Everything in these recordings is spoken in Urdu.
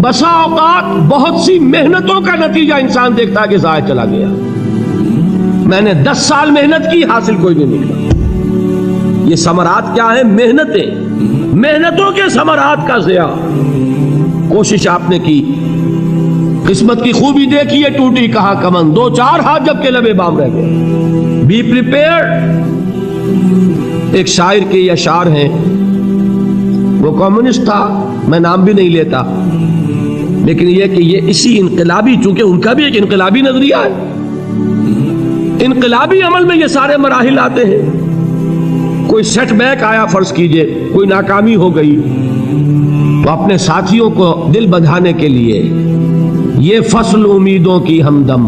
بسا اوقات بہت سی محنتوں کا نتیجہ انسان دیکھتا ہے کہ ضائع چلا گیا، میں نے 10 سال محنت کی، حاصل کوئی نہیں نکلا۔ یہ ثمرات کیا ہیں؟ محنتوں کے ثمرات کا ضیاع۔ کوشش آپ نے کی، قسمت کی خوبی دیکھی ہے، ٹوٹی کہاں کمن، 2-4 ہاتھ جب کے لبے بام رہ گئے۔ Be prepared. ایک شاعر کے یہ اشعار ہیں، وہ کمیونسٹ تھا، میں نام بھی نہیں لیتا، لیکن یہ کہ یہ اسی انقلابی، چونکہ ان کا بھی ایک انقلابی نظریہ ہے، انقلابی عمل میں یہ سارے مراحل آتے ہیں۔ کوئی سیٹ بیک آیا، فرض کیجئے کوئی ناکامی ہو گئی، تو اپنے ساتھیوں کو دل بندھانے کے لیے یہ فصل امیدوں کی ہمدم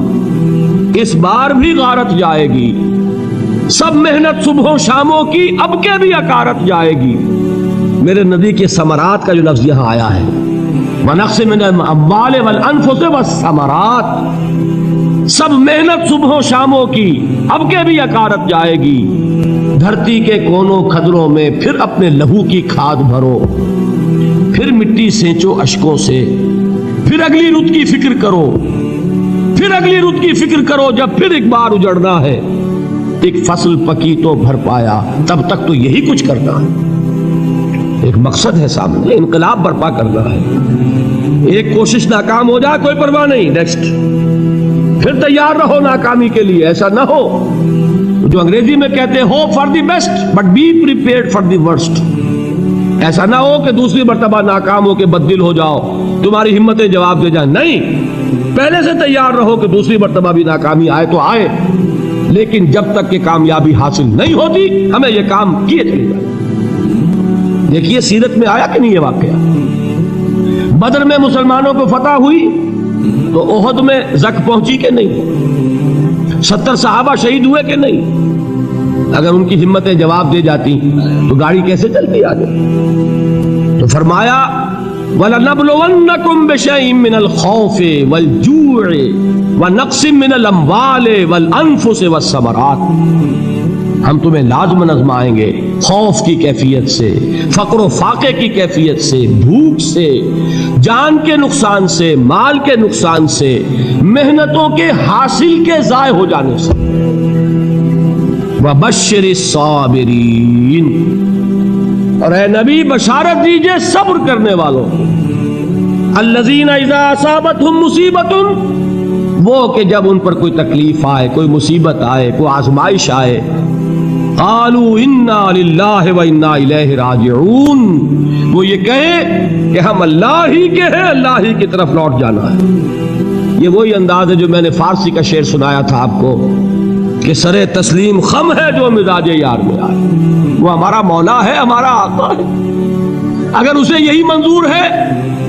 اس بار بھی غارت جائے گی، سب محنت صبحوں شاموں کی اب کے بھی اکارت جائے گی۔ میرے نبی کے ثمرات کا جو لفظ یہاں آیا ہے، وَنَقْصٍ مِّنَ الْأَمْوَالِ وَالْأَنفُسِ وَالثَّمَرَاتِ، سب محنت صبحوں شاموں کی اب کے بھی اکارت جائے گی۔ دھرتی کے کونوں کھدروں میں پھر اپنے لہو کی کھاد بھرو، پھر مٹی سینچو اشکوں سے، پھر اگلی رت کی فکر کرو، پھر اگلی رت کی فکر کرو، جب پھر ایک بار اجڑنا ہے۔ ایک فصل پکی تو بھر پایا، تب تک تو یہی کچھ کرنا ہے۔ ایک مقصد ہے سامنے، انقلاب برپا کرنا ہے۔ ایک کوشش ناکام ہو جائے کوئی پرواہ نہیں، نیکسٹ، پھر تیار رہو ناکامی کے لیے۔ ایسا نہ ہو جو انگریزی میں کہتے ہیں hope for the best but be prepared for the worst. ایسا نہ ہو کہ دوسری مرتبہ ناکام ہو کے بددل ہو جاؤ، تمہاری ہمتیں جواب دے جائیں۔ نہیں، پہلے سے تیار رہو کہ دوسری مرتبہ بھی ناکامی آئے تو آئے، لیکن جب تک کہ کامیابی حاصل نہیں ہوتی ہمیں یہ کام کیے چلے جائیں۔ دیکھیے سیرت میں آیا کہ نہیں یہ واقعہ؟ بدر میں مسلمانوں کو فتح ہوئی تو احد میں زک پہنچی کہ نہیں؟ 70 صحابہ شہید ہوئے کہ نہیں؟ اگر ان کی ہمتیں جواب دے جاتی تو گاڑی کیسے چلتی آگے؟ تو فرمایا وَلَنَبْلُوَنَّكُمْ بِشَيْءٍ مِّنَ الْخَوْفِ وَالْجُوعِ وَنَقْصٍ مِّنَ الْأَمْوَالِ وَالْأَنفُسِ وَالثَّمَرَاتِ، ہم تمہیں لازم آزمائیں گے، خوف کی کیفیت سے، فقر و فاقے کی کیفیت سے، بھوک سے، جان کے نقصان سے، مال کے نقصان سے، محنتوں کے حاصل کے ضائع ہو جانے سے۔ وَبَشِّرِ الصَّابِرِينَ، اور اے نبی بشارت دیجئے صبر کرنے والوں کو۔ الذین اذا اصابتہم مصیبت، وہ کہ جب ان پر کوئی تکلیف آئے، کوئی مصیبت آئے، کوئی آزمائش آئے، قالوا انا للہ و انا الیہ راجعون، وہ یہ کہیں کہ ہم اللہ ہی کے ہیں، اللہ ہی کی طرف لوٹ جانا ہے۔ یہ وہی انداز ہے جو میں نے فارسی کا شعر سنایا تھا آپ کو کہ سرے تسلیم خم ہے جو مزاج یار میں آئے۔ وہ ہمارا مولا ہے، ہمارا آقا ہے، اگر اسے یہی منظور ہے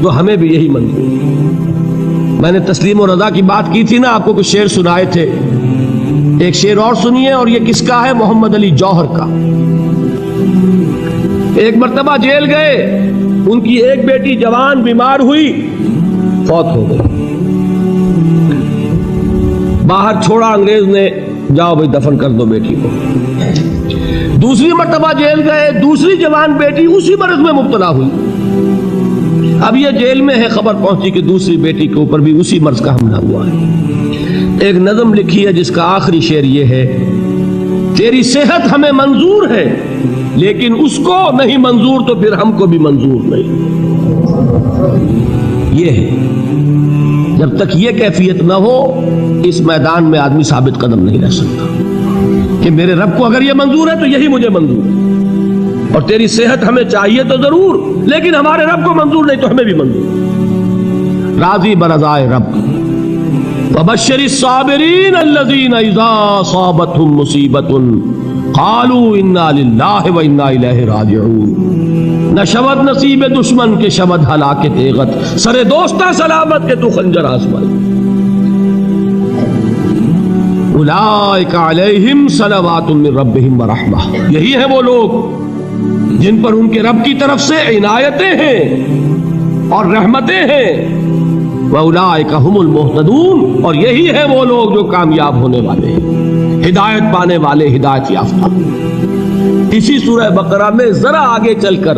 تو ہمیں بھی یہی منظور ہے۔ میں نے تسلیم و رضا کی بات کی تھی نا، آپ کو کچھ شعر سنائے تھے، ایک شعر اور سنیے، اور یہ کس کا ہے؟ محمد علی جوہر کا۔ ایک مرتبہ جیل گئے، ان کی ایک بیٹی جوان بیمار ہوئی، فوت ہو گئی، باہر چھوڑا انگریز نے، جاؤ بھائی دفن کر دو بیٹی کو۔ دوسری مرتبہ جیل گئے، دوسری جوان بیٹی اسی مرض میں مبتلا ہوئی۔ اب یہ جیل میں ہے، خبر پہنچی کہ دوسری بیٹی کے اوپر بھی اسی مرض کا حملہ ہوا ہے۔ ایک نظم لکھی ہے جس کا آخری شعر یہ ہے، تیری صحت ہمیں منظور ہے لیکن اس کو نہیں منظور تو پھر ہم کو بھی منظور نہیں۔ یہ ہے، جب تک یہ کیفیت نہ ہو اس میدان میں آدمی ثابت قدم نہیں رہ سکتا کہ میرے رب کو اگر یہ منظور ہے تو یہی مجھے منظور ہے، اور تیری صحت ہمیں چاہیے تو ضرور، لیکن ہمارے رب کو منظور نہیں تو ہمیں بھی منظور۔ راضی برضائے رب۔ وبشر الصابرین الذین اذا اصابتهم مصیبۃ قالوا انا للہ و انا الیہ راجعون۔ نہ شود نصیب دشمن کے شود ہلاک تیغت، سر دوستہ سلامت کے تو خنجر آزمائے۔ اولئک علیہم صلوات من ربہم ورحمہ، یہی ہے وہ لوگ جن پر ان کے رب کی طرف سے عنایتیں ہیں اور رحمتیں ہیں۔ وَأُولَٰئِكَ هُمُ الْمُهْتَدُونَ، اور یہی ہے وہ لوگ جو کامیاب ہونے والے ہیں، ہدایت پانے والے، ہدایت یافتہ۔ اسی سورہ بقرہ میں ذرا آگے چل کر،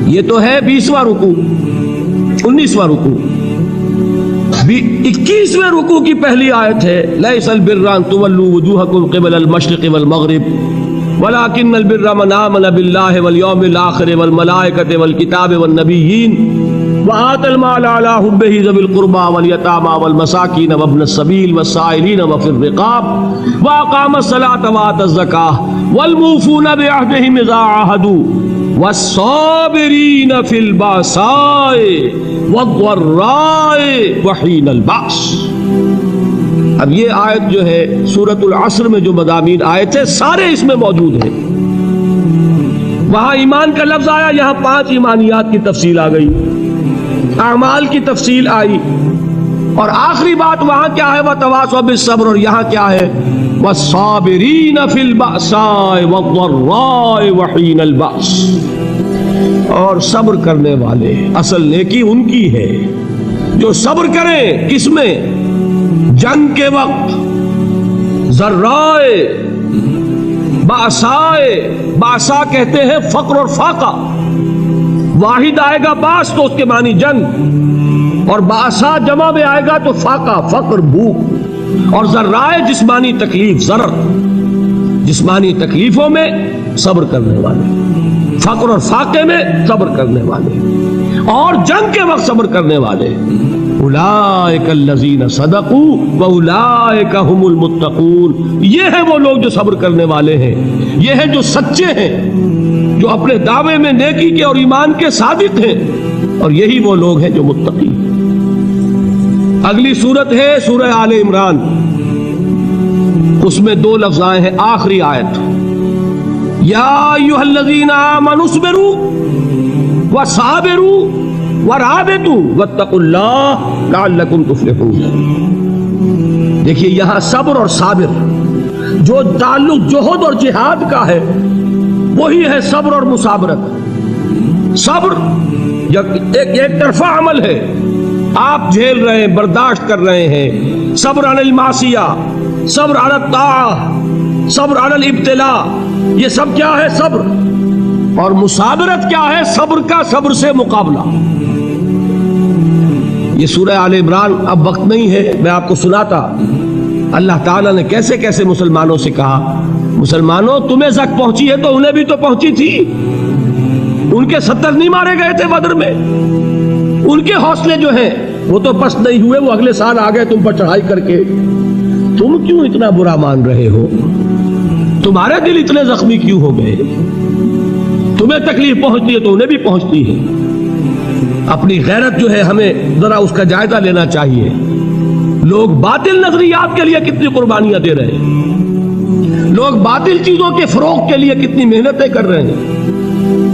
یہ تو ہے 20واں رکوع، 19واں رکوع، 21ویں رکوع کی پہلی آیت ہے لیس البر ان تولوا وجوہکم قبل المشرق والمغرب ولکن البر من آمن باللہ والیوم الآخر والملائکۃ والکتاب والنبیین وآتى المال على حبه ذوي القربى واليتامى والمساكين وابن السبيل والسائلين وفي الرقاب وأقام الصلاة وآتى الزكاة والموفون بعهدهم إذا عاهدوا والصابرين في البأساء والضراء وحين البأس۔ اب یہ آیت جو ہے سورۃ العصر میں جو مضامین آئے تھے سارے اس میں موجود ہیں۔ وہاں ایمان کا لفظ آیا، یہاں 5 ایمانیات کی تفصیل آ گئی، اعمال کی تفصیل آئی، اور آخری بات وہاں کیا ہے وَتَوَاصَوْا بِالصَّبْرِ، اور یہاں کیا ہے وَالصَّابِرِينَ فِي الْبَأْسَاءِ وَالضَّرَّاءِ وَحِينَ الْبَأْسِ، اور صبر کرنے والے، اصل نیکی ان کی ہے جو صبر کریں، کس میں؟ جنگ کے وقت، ذرائے، بأسائے، بأسا کہتے ہیں فقر اور فاقہ، واحد آئے گا باس تو اس کے معنی جنگ، اور باسا جمع میں آئے گا تو فاقہ، فقر، بھوک، اور ذرائے جسمانی تکلیف، ضرر، جسمانی تکلیفوں میں صبر کرنے والے، فقر اور فاقے میں صبر کرنے والے، اور جنگ کے وقت صبر کرنے والے، اولئک الذین صدقوا واولئک هم المتقون، یہ ہیں وہ لوگ جو صبر کرنے والے ہیں، یہ ہیں جو سچے ہیں، جو اپنے دعوے میں نیکی کے اور ایمان کے صادق ہیں، اور یہی وہ لوگ ہیں جو متقی ہیں۔ اگلی سورت ہے سورہ آل عمران، اس میں 2 لفظ آئے ہیں، آخری آیت یا ایھا الذین آمنوا اصبروا وصابروا ورابطوا واتقوا اللہ لعلکم تفلحون۔ دیکھیے یہاں صبر اور صابر، جو تعلق جہد اور جہاد کا ہے وہی ہے صبر اور مصابرت۔ صبر ایک طرفہ عمل ہے، آپ جھیل رہے ہیں، برداشت کر رہے ہیں، صبر علی المعصیہ، صبر علی الطاعہ، صبر علی الابتلاء، یہ سب کیا ہے؟ صبر۔ اور مصابرت کیا ہے؟ صبر کا صبر سے مقابلہ۔ یہ سورہ آل عمران، اب وقت نہیں ہے، میں آپ کو سناتا اللہ تعالیٰ نے کیسے کیسے مسلمانوں سے کہا، مسلمانوں تمہیں زک پہنچی ہے تو انہیں بھی تو پہنچی تھی، ان کے 70 نہیں مارے گئے تھے بدر میں، ان کے حوصلے جو ہیں وہ تو پست نہیں ہوئے، وہ اگلے سال آ گئے تم پر چڑھائی کر کے، تم کیوں اتنا برا مان رہے ہو؟ تمہارے دل اتنے زخمی کیوں ہو گئے؟ تمہیں تکلیف پہنچتی ہے تو انہیں بھی پہنچتی ہے۔ اپنی غیرت جو ہے ہمیں ذرا اس کا جائزہ لینا چاہیے۔ لوگ باطل نظریات کے لیے کتنی قربانیاں دے رہے ہیں، لوگ باطل چیزوں کے فروغ کے لیے کتنی محنتیں کر رہے ہیں،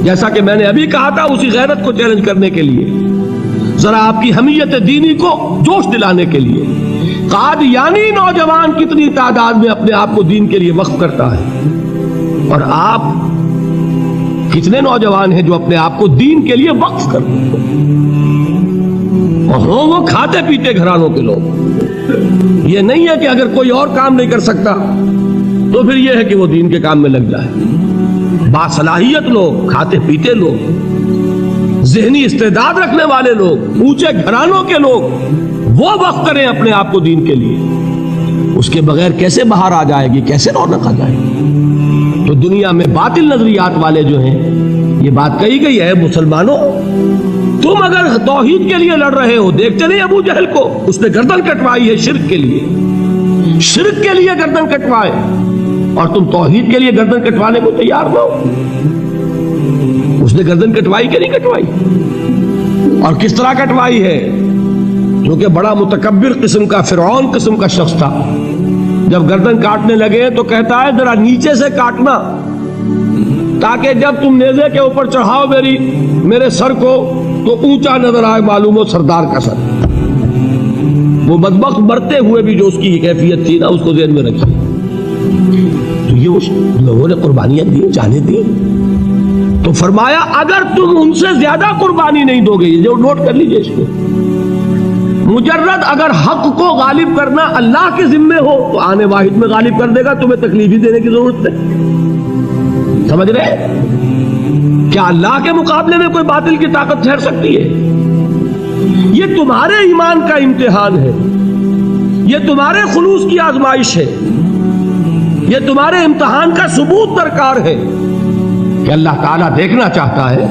جیسا کہ میں نے ابھی کہا تھا اسی غیرت کو چیلنج کرنے کے لیے، ذرا آپ کی حمیت دینی کو جوش دلانے کے لیے۔ قادیانی نوجوان کتنی تعداد میں اپنے آپ کو دین کے لیے وقف کرتا ہے، اور آپ کتنے نوجوان ہیں جو اپنے آپ کو دین کے لیے وقف کرتے ہیں، اور وہ کھاتے پیتے گھرانوں کے لوگ۔ یہ نہیں ہے کہ اگر کوئی اور کام نہیں کر سکتا تو پھر یہ ہے کہ وہ دین کے کام میں لگ جائے۔ باصلاحیت لوگ، کھاتے پیتے لوگ، ذہنی استعداد رکھنے والے لوگ، اونچے گھرانوں کے لوگ، وہ وقف کریں اپنے آپ کو دین کے لیے۔ اس کے بغیر کیسے باہر آ جائے گی، کیسے رونق آ جائے گی؟ تو دنیا میں باطل نظریات والے جو ہیں، یہ بات کہی گئی ہے مسلمانوں، تم اگر توحید کے لیے لڑ رہے ہو، دیکھتے نہیں ابو جہل کو، اس نے گردن کٹوائی ہے شرک کے لیے، شرک کے لیے گردن کٹوائے، اور تم توحید کے لیے گردن کٹوانے کو تیار نہ ہو۔ اس نے گردن کٹوائی کہ نہیں کٹوائی؟ اور کس طرح کٹوائی ہے؟ کیونکہ بڑا متکبر قسم کا، فرعون قسم کا شخص تھا، جب گردن کاٹنے لگے تو کہتا ہے ذرا نیچے سے کاٹنا، تاکہ جب تم نیزے کے اوپر چڑھاؤ میرے سر کو تو اونچا نظر آئے، معلوم ہو سردار کا سر۔ وہ بدبخت مرتے ہوئے بھی جو اس کی کیفیت تھی نا، اس کو ذہن میں رکھی۔ تو یہ اس لوگوں نے قربانیاں دی، جانے دی، تو فرمایا اگر تم ان سے زیادہ قربانی نہیں دو گے، جو نوٹ کر لیجئے اس کو، مجرد اگر حق کو غالب کرنا اللہ کے ذمے ہو تو آنے واحد میں غالب کر دے گا، تمہیں تکلیف ہی دینے کی ضرورت ہے۔ سمجھ رہے؟ کیا اللہ کے مقابلے میں کوئی باطل کی طاقت ٹھہر سکتی ہے؟ یہ تمہارے ایمان کا امتحان ہے، یہ تمہارے خلوص کی آزمائش ہے، یہ تمہارے امتحان کا ثبوت درکار ہے کہ اللہ تعالیٰ دیکھنا چاہتا ہے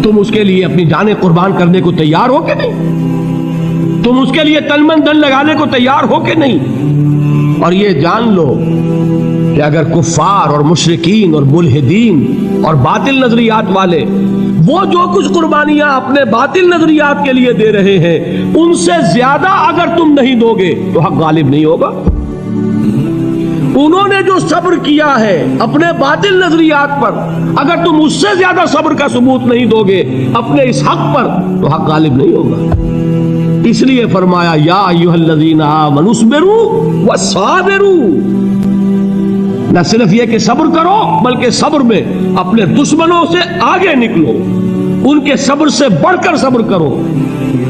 تم اس کے لیے اپنی جانیں قربان کرنے کو تیار ہو کہ نہیں، تم اس کے لیے تن من دھن لگانے کو تیار ہو کہ نہیں۔ اور یہ جان لو کہ اگر کفار اور مشرکین اور ملحدین اور باطل نظریات والے وہ جو کچھ قربانیاں اپنے باطل نظریات کے لیے دے رہے ہیں ان سے زیادہ اگر تم نہیں دو گے تو حق غالب نہیں ہوگا۔ انہوں نے جو صبر کیا ہے اپنے باطل نظریات پر، اگر تم اس سے زیادہ صبر کا ثبوت نہیں دو گے اپنے اس حق پر تو حق غالب نہیں ہوگا۔ اس لیے فرمایا یا ایھا الذین آمنوا اصبروا وصابروا، نہ صرف یہ کہ صبر کرو بلکہ صبر میں اپنے دشمنوں سے آگے نکلو، ان کے صبر سے بڑھ کر صبر کرو۔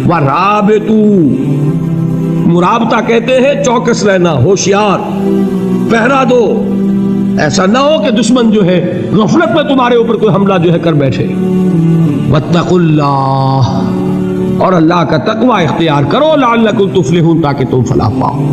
ورابطوا، مرابطہ کہتے ہیں چوکس رہنا، ہوشیار، پہرا دو، ایسا نہ ہو کہ دشمن جو ہے غفلت میں تمہارے اوپر کوئی حملہ جو ہے کر بیٹھے۔ واتقوا اللہ، اور اللہ کا تقوی اختیار کرو، لعلکم تفلحون، تاکہ تم فلاح پاؤ۔